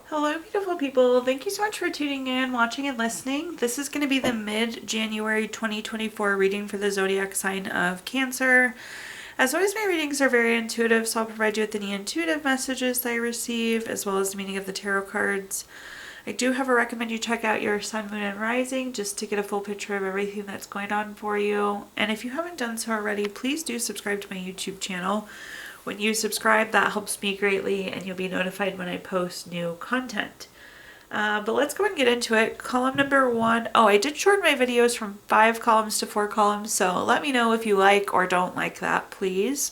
Hello, beautiful people. Thank you so much for tuning in, watching, and listening. This is going to be the mid-January 2024 reading for the zodiac sign of Cancer. As always, my readings are very intuitive, so I'll provide you with any intuitive messages that I receive, as well as the meaning of the tarot cards. I do recommend you check out your sun, moon, and rising just to get a full picture of everything that's going on for you. And if you haven't done so already, please do subscribe to my YouTube channel. When you subscribe, that helps me greatly, and you'll be notified when I post new content. But let's go and get into it. Column number 1. Oh, I did shorten my videos from 5 columns to 4 columns, so let me know if you like or don't like that, please.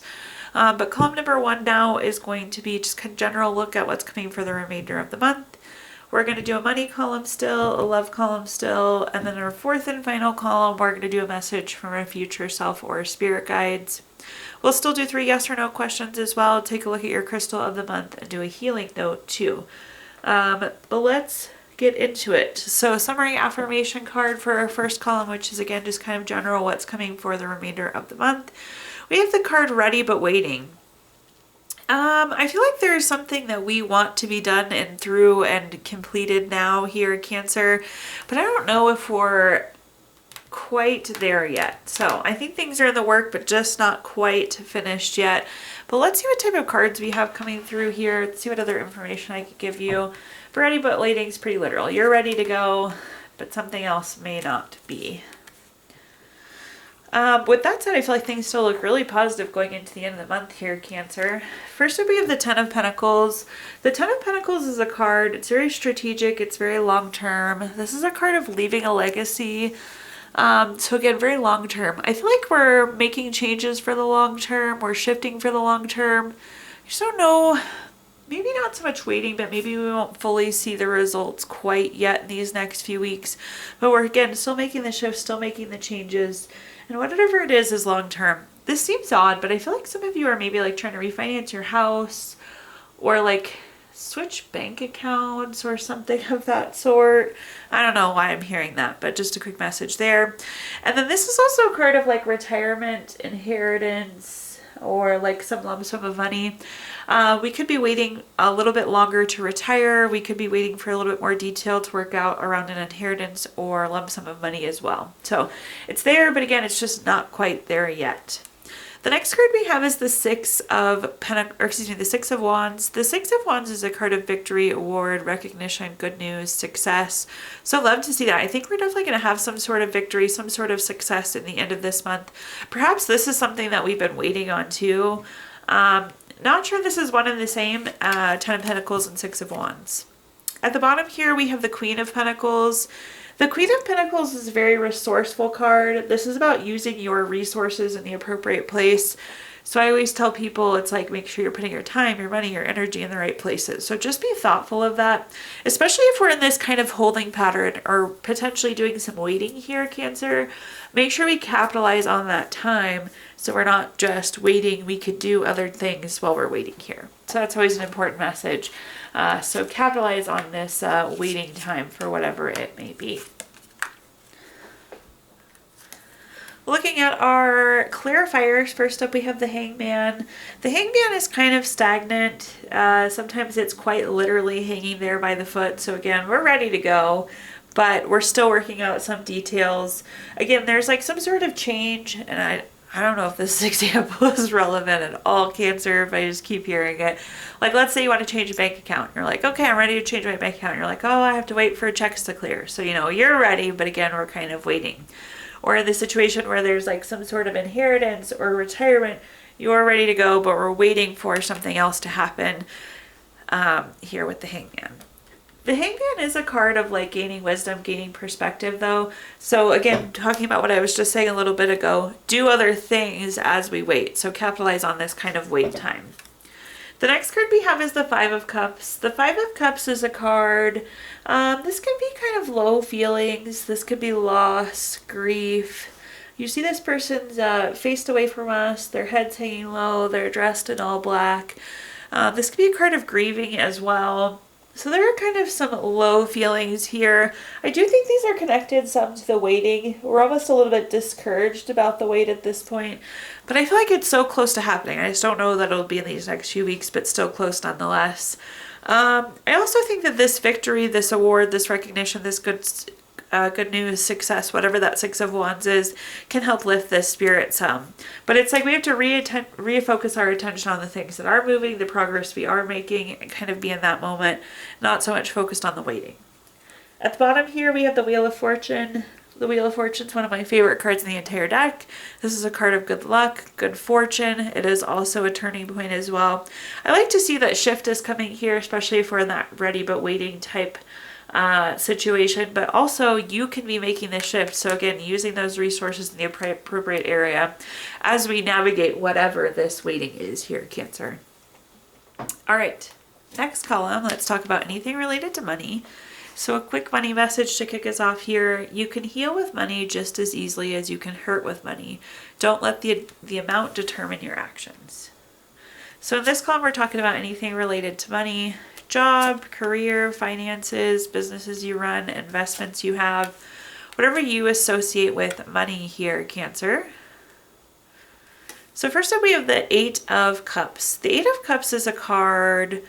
But column number 1 now is going to be just a general look at what's coming for the remainder of the month. We're going to do a money column still, a love column still, and then our 4th and final column, we're going to do a message from our future self or spirit guides. We'll still do 3 yes or no questions as well. Take a look at your crystal of the month and do a healing note too. But let's get into it. So summary affirmation card for our first column, which is again just kind of general what's coming for the remainder of the month. We have the card ready but waiting. I feel like there is something that we want to be done and through and completed now here in Cancer, but I don't know if we're quite there yet. So I think things are in the work, but just not quite finished yet. But let's see what type of cards we have coming through here. Let's see what other information I could give you. But ready but waiting is pretty literal. You're ready to go, but something else may not be. With that said, I feel like things still look really positive going into the end of the month here, Cancer. First up, we have the Ten of Pentacles. The Ten of Pentacles is a card. It's very strategic. It's very long-term. This is a card of leaving a legacy. So again, very long term. I feel like we're making changes for the long term. We're shifting for the long term. I just don't know. Maybe not so much waiting, but maybe we won't fully see the results quite yet in these next few weeks. But we're again still making the shift, still making the changes. And whatever it is long term. This seems odd, but I feel like some of you are maybe like trying to refinance your house or like switch bank accounts or something of that sort. I don't know why I'm hearing that, but just a quick message there. And then this is also a card of like retirement, inheritance, or like some lump sum of money. We could be waiting a little bit longer to retire. We could be waiting for a little bit more detail to work out around an inheritance or lump sum of money as well. So it's there, but again, it's just not quite there yet. The next card we have is the Six of the Six of Wands. The Six of Wands is a card of victory, award, recognition, good news, success. So love to see that. I think we're definitely going to have some sort of victory, some sort of success in the end of this month. Perhaps this is something that we've been waiting on too. Not sure this is one and the same, Ten of Pentacles and Six of Wands. At the bottom here, we have the Queen of Pentacles. The Queen of Pentacles is a very resourceful card. This is about using your resources in the appropriate place. So I always tell people it's like make sure you're putting your time, your money, your energy in the right places. So just be thoughtful of that, especially if we're in this kind of holding pattern or potentially doing some waiting here, Cancer. Make sure we capitalize on that time so we're not just waiting. We could do other things while we're waiting here. So that's always an important message. So capitalize on this waiting time for whatever it may be. Looking at our clarifiers, first up we have the Hangman. The Hangman is kind of stagnant. Sometimes it's quite literally hanging there by the foot. So again, we're ready to go, but we're still working out some details. Again, there's like some sort of change, and I don't know if this example is relevant at all, Cancer, if I just keep hearing it. Like, let's say you want to change a bank account. You're like, okay, I'm ready to change my bank account. You're like, oh, I have to wait for checks to clear. So, you're ready, but again, we're kind of waiting. Or in the situation where there's like some sort of inheritance or retirement, you're ready to go, but we're waiting for something else to happen here with the Hangman. The Hangman is a card of like gaining wisdom, gaining perspective though. So again, talking about what I was just saying a little bit ago, do other things as we wait. So capitalize on this kind of wait time. The next card we have is the Five of Cups. The Five of Cups is a card, this could be kind of low feelings. This could be loss, grief. You see this person's faced away from us, their head's hanging low, they're dressed in all black. This could be a card of grieving as well. So there are kind of some low feelings here. I do think these are connected some to the waiting. We're almost a little bit discouraged about the wait at this point, but I feel like it's so close to happening. I just don't know that it'll be in these next few weeks, but still close nonetheless. I also think that this victory, this award, this recognition, this good news, success, whatever that Six of Wands is, can help lift this spirit some. But it's like we have to refocus our attention on the things that are moving, the progress we are making, and kind of be in that moment, not so much focused on the waiting. At the bottom here, we have the Wheel of Fortune. The Wheel of Fortune is one of my favorite cards in the entire deck. This is a card of good luck, good fortune. It is also a turning point as well. I like to see that shift is coming here, especially if we're in that ready but waiting type situation, but also you can be making this shift. So again, using those resources in the appropriate area as we navigate whatever this waiting is here, Cancer. All right, next column, let's talk about anything related to money. So a quick money message to kick us off here. You can heal with money just as easily as you can hurt with money. Don't let the amount determine your actions. So in this column, we're talking about anything related to money, job, career, finances, businesses you run, investments you have, whatever you associate with money here, Cancer. So first up, we have the Eight of Cups. The Eight of Cups is a card.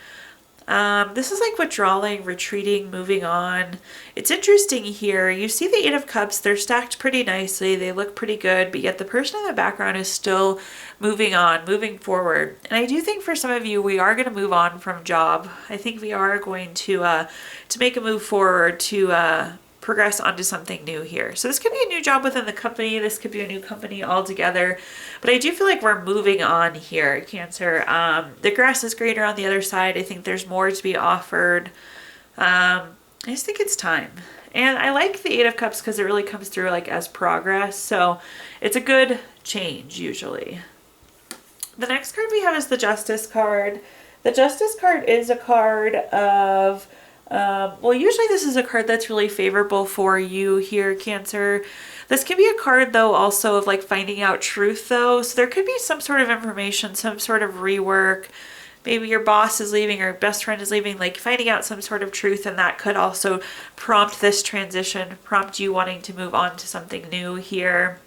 This is like withdrawing, retreating, moving on. It's interesting here. You see the Eight of Cups, they're stacked pretty nicely. They look pretty good, but yet the person in the background is still moving on, moving forward. And I do think for some of you, we are going to move on from job. I think we are going to make a move forward to progress onto something new here. So this could be a new job within the company. This could be a new company altogether. But I do feel like we're moving on here, Cancer. The grass is greener on the other side. I think there's more to be offered. I just think it's time. And I like the Eight of Cups because it really comes through like as progress. So it's a good change usually. The next card we have is the Justice card. The Justice card is a card of well, usually this is a card that's really favorable for you here, Cancer. This can be a card, though, also of like finding out truth, though. So there could be some sort of information, some sort of rework. Maybe your boss is leaving or best friend is leaving, like finding out some sort of truth. And that could also prompt this transition, prompt you wanting to move on to something new here.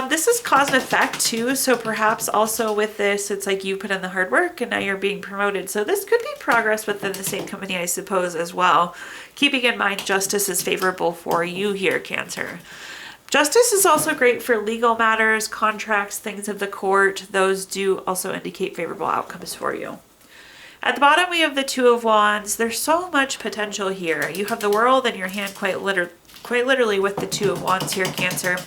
This is cause and effect too, so perhaps also with this, it's like you put in the hard work and now you're being promoted. So this could be progress within the same company, I suppose, as well. Keeping in mind justice is favorable for you here, Cancer. Justice is also great for legal matters, contracts, things of the court. Those do also indicate favorable outcomes for you. At the bottom, we have the Two of Wands. There's so much potential here. You have the world in your hand quite literally with the Two of Wands here, Cancer.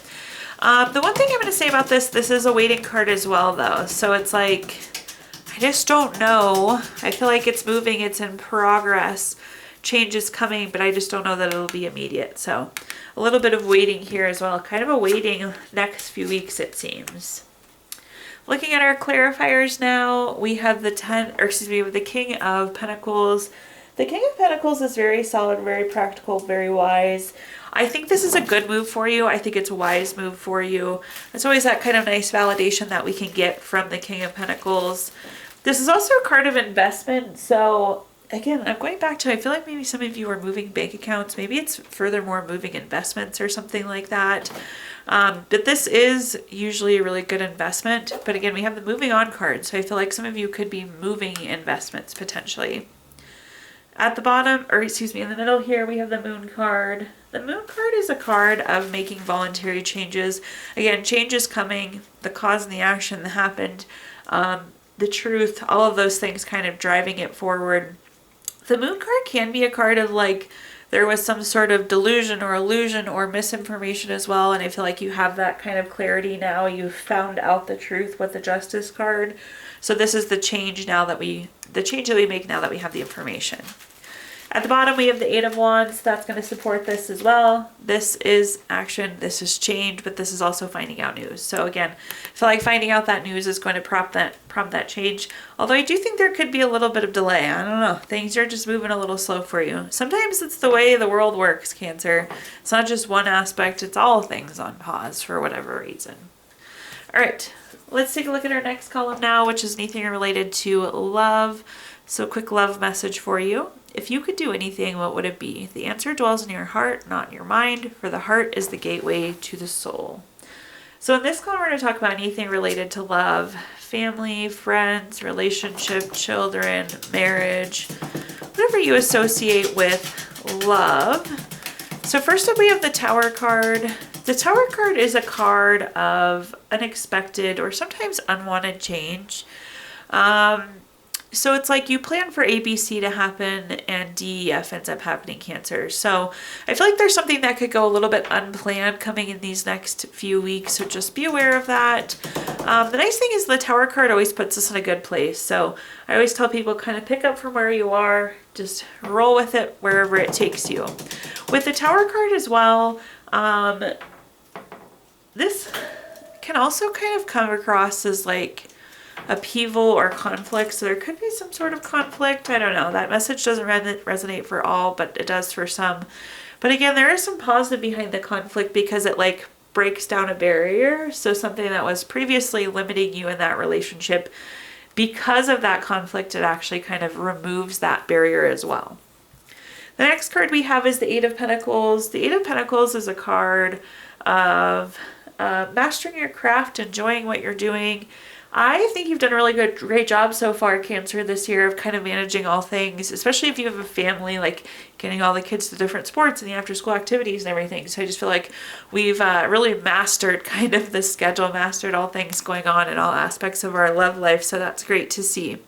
The one thing I'm going to say about this is a waiting card as well, though. So it's like, I just don't know. I feel like it's moving. It's in progress. Change is coming, but I just don't know that it'll be immediate. So a little bit of waiting here as well. Kind of a waiting next few weeks, it seems. Looking at our clarifiers now, we have the King of Pentacles. The King of Pentacles is very solid, very practical, very wise. I think this is a good move for you. I think it's a wise move for you. It's always that kind of nice validation that we can get from the King of Pentacles. This is also a card of investment. So again, I'm going back to, I feel like maybe some of you are moving bank accounts. Maybe it's furthermore moving investments or something like that. But this is usually a really good investment. But again, we have the moving on card. So I feel like some of you could be moving investments potentially. At the bottom, or excuse me, in the middle here, we have the Moon card. The Moon card is a card of making voluntary changes. Again, change is coming, the cause and the action that happened, the truth, all of those things kind of driving it forward. The Moon card can be a card of like, there was some sort of delusion or illusion or misinformation as well. And I feel like you have that kind of clarity now. You've found out the truth with the Justice card. So this is the change now that we make now that we have the information. At the bottom, we have the Eight of Wands. That's going to support this as well. This is action. This is change, but this is also finding out news. So again, I feel like finding out that news is going to prompt that change. Although I do think there could be a little bit of delay. I don't know. Things are just moving a little slow for you. Sometimes it's the way the world works, Cancer. It's not just one aspect. It's all things on pause for whatever reason. All right. Let's take a look at our next column now, which is anything related to love. So quick love message for you. If you could do anything, what would it be? The answer dwells in your heart, not in your mind, for the heart is the gateway to the soul. So in this column, we're going to talk about anything related to love, family, friends, relationship, children, marriage, whatever you associate with love. So first up we have the Tower card. The Tower card is a card of unexpected or sometimes unwanted change. So it's like you plan for A, B, C to happen and D, E, F ends up happening, Cancer. So I feel like there's something that could go a little bit unplanned coming in these next few weeks. So just be aware of that. The nice thing is the Tower card always puts us in a good place. So I always tell people kind of pick up from where you are, just roll with it wherever it takes you. With the Tower card as well, this can also kind of come across as like upheaval or conflict. So there could be some sort of conflict. I don't know. That message doesn't resonate for all, but it does for some. But again, there is some positive behind the conflict because it like breaks down a barrier. So something that was previously limiting you in that relationship, because of that conflict, it actually kind of removes that barrier as well. The next card we have is the Eight of Pentacles. The Eight of Pentacles is a card of mastering your craft, enjoying what you're doing. I think you've done a really great job so far, Cancer, this year of kind of managing all things, especially if you have a family, like getting all the kids to different sports and the after school activities and everything. So I just feel like we've really mastered kind of the schedule, mastered all things going on in all aspects of our love life. So that's great to see.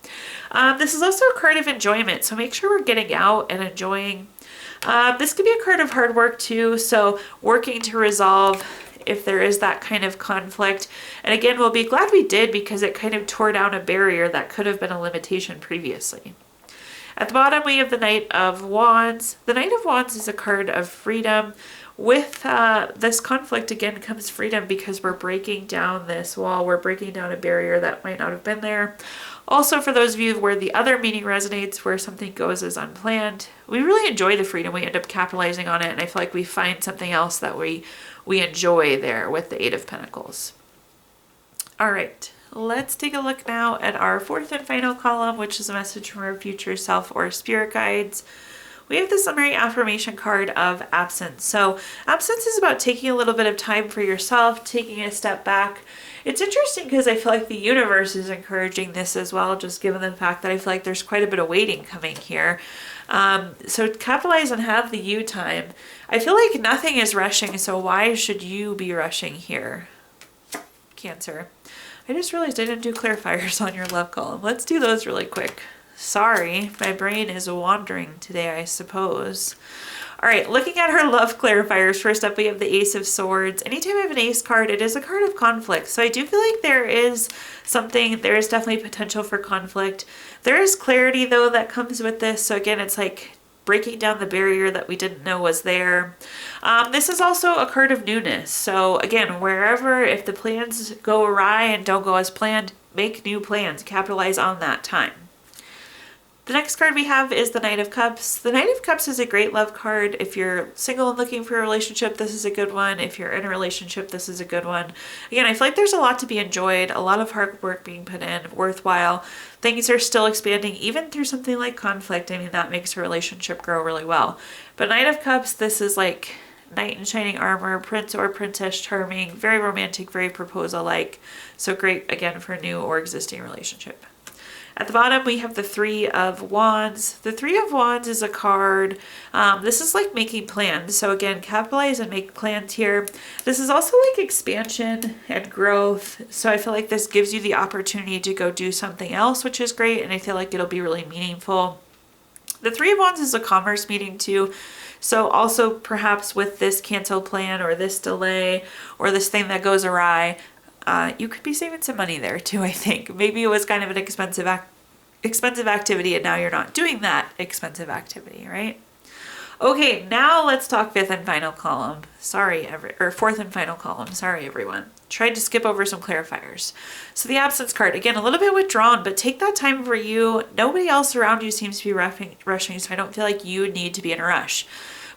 This is also a card of enjoyment. So make sure we're getting out and enjoying. This could be a card of hard work too. So working to resolve if there is that kind of conflict. And again, we'll be glad we did because it kind of tore down a barrier that could have been a limitation previously. At the bottom, we have the Knight of Wands. The Knight of Wands is a card of freedom. With this conflict, again, comes freedom because we're breaking down this wall. We're breaking down a barrier that might not have been there. Also, for those of you where the other meaning resonates, where something goes as unplanned, we really enjoy the freedom. We end up capitalizing on it, and I feel like we find something else that we enjoy there with the Eight of Pentacles. All right, let's take a look now at our fourth and final column, which is a message from our future self or spirit guides. We have the summary affirmation card of absence. So absence is about taking a little bit of time for yourself, taking a step back. It's interesting because I feel like the universe is encouraging this as well, just given the fact that I feel like there's quite a bit of waiting coming here. So capitalize and have the you time. I feel like nothing is rushing, so why should you be rushing here, Cancer? I just realized I didn't do clarifiers on your love column. Let's do those really quick. Sorry, my brain is wandering today, I suppose. All right, looking at our love clarifiers, first up we have the Ace of Swords. Anytime I have an ace card, it is a card of conflict. So I do feel like there is definitely potential for conflict. There is clarity though that comes with this. So again, it's like breaking down the barrier that we didn't know was there. This is also a card of newness. So again, wherever, if the plans go awry and don't go as planned, make new plans, capitalize on that time. The next card we have is the Knight of Cups. The Knight of Cups is a great love card. If you're single and looking for a relationship, this is a good one. If you're in a relationship, this is a good one. Again, I feel like there's a lot to be enjoyed, a lot of hard work being put in, worthwhile. Things are still expanding, even through something like conflict. I mean, that makes a relationship grow really well. But Knight of Cups, this is like knight in shining armor, prince or princess charming, very romantic, very proposal-like. So great, again, for a new or existing relationship. At the bottom, we have the Three of Wands. The Three of Wands is a card. This is like making plans. So again, capitalize and make plans here. This is also like expansion and growth. So I feel like this gives you the opportunity to go do something else, which is great. And I feel like it'll be really meaningful. The Three of Wands is a commerce meeting too. So also perhaps with this cancel plan or this delay or this thing that goes awry, you could be saving some money there too, I think. Maybe it was kind of an expensive activity and now you're not doing that expensive activity, right? Okay, now let's talk fifth and final column. Fourth and final column. Sorry, everyone. Tried to skip over some clarifiers. So the absence card, again, a little bit withdrawn, but take that time for you. Nobody else around you seems to be rushing, so I don't feel like you need to be in a rush.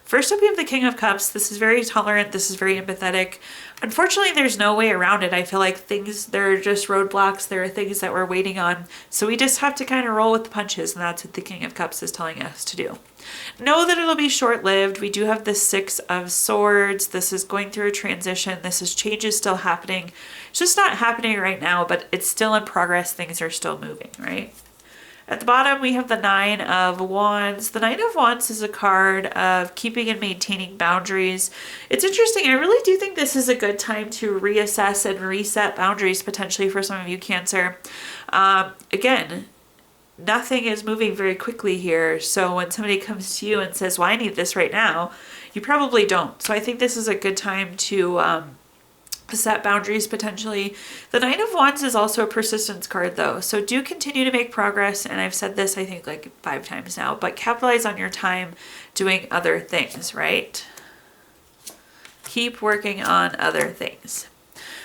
First up, we have the King of Cups. This is very tolerant. This is very empathetic. Unfortunately, there's no way around it. I feel like there are just roadblocks. There are things that we're waiting on. So we just have to kind of roll with the punches, and that's what the King of Cups is telling us to do. Know that it'll be short-lived. We do have the Six of Swords. This is going through a transition. Change is still happening. It's just not happening right now, but it's still in progress. Things are still moving, right? At the bottom, we have the Nine of Wands. The Nine of Wands is a card of keeping and maintaining boundaries. It's interesting. I really do think this is a good time to reassess and reset boundaries potentially for some of you, Cancer. Again, nothing is moving very quickly here. So when somebody comes to you and says, well, I need this right now, you probably don't. So I think this is a good time to set boundaries potentially. The Nine of Wands is also a persistence card though, so do continue to make progress, and I've said this I think like 5 times now, but capitalize on your time doing other things, right? Keep working on other things.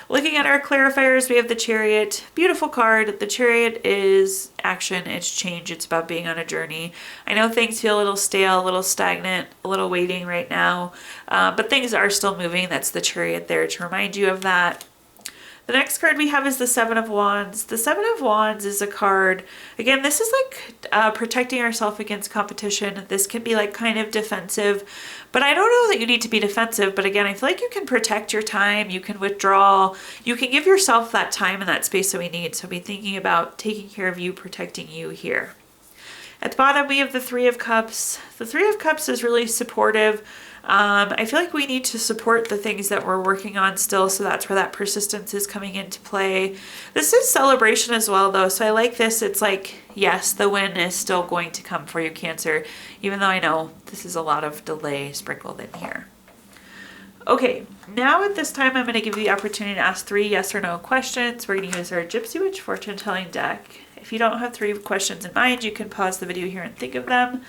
Looking at our clarifiers, we have the Chariot. Beautiful card. The Chariot is action, it's change, it's about being on a journey. I know things feel a little stale, a little stagnant, a little waiting right now, but things are still moving. That's the Chariot there to remind you of that. The next card we have is the Seven of Wands. The Seven of Wands is a card, again, this is like protecting ourselves against competition. This can be like kind of defensive, but I don't know that you need to be defensive. But again, I feel like you can protect your time, you can withdraw, you can give yourself that time and that space that we need. So be thinking about taking care of you, protecting you here. At the bottom, we have the Three of Cups. The Three of Cups is really supportive. I feel like we need to support the things that we're working on still, so that's where that persistence is coming into play. This is celebration as well, though, so I like this. It's like, yes, the win is still going to come for you, Cancer, even though I know this is a lot of delay sprinkled in here. Okay, now at this time, I'm going to give you the opportunity to ask 3 yes or no questions. We're going to use our Gypsy Witch fortune telling deck. If you don't have 3 questions in mind, you can pause the video here and think of them.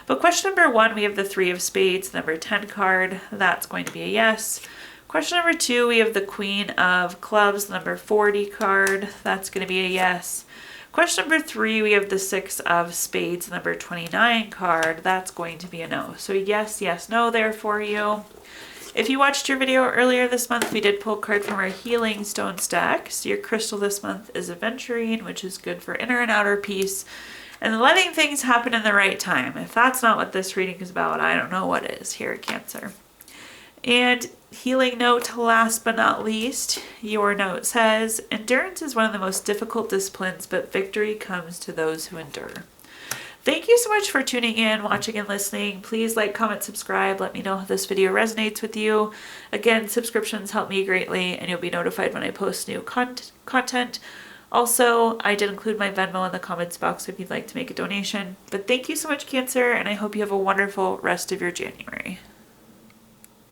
But question number 1, we have the 3 of Spades, number 10 card. That's going to be a yes. Question number 2, we have the Queen of Clubs, number 40 card. That's going to be a yes. Question number 3, we have the 6 of Spades, number 29 card. That's going to be a no. So yes, yes, no there for you. If you watched your video earlier this month, we did pull a card from our Healing Stone stack. So your crystal this month is Aventurine, which is good for inner and outer peace, and letting things happen in the right time. If that's not what this reading is about, I don't know what is here, Cancer. And healing note, last but not least, your note says, endurance is one of the most difficult disciplines, but victory comes to those who endure. Thank you so much for tuning in, watching, and listening. Please like, comment, subscribe. Let me know how this video resonates with you. Again, subscriptions help me greatly, and you'll be notified when I post new content. Also, I did include my Venmo in the comments box if you'd like to make a donation. But thank you so much, Cancer, and I hope you have a wonderful rest of your January.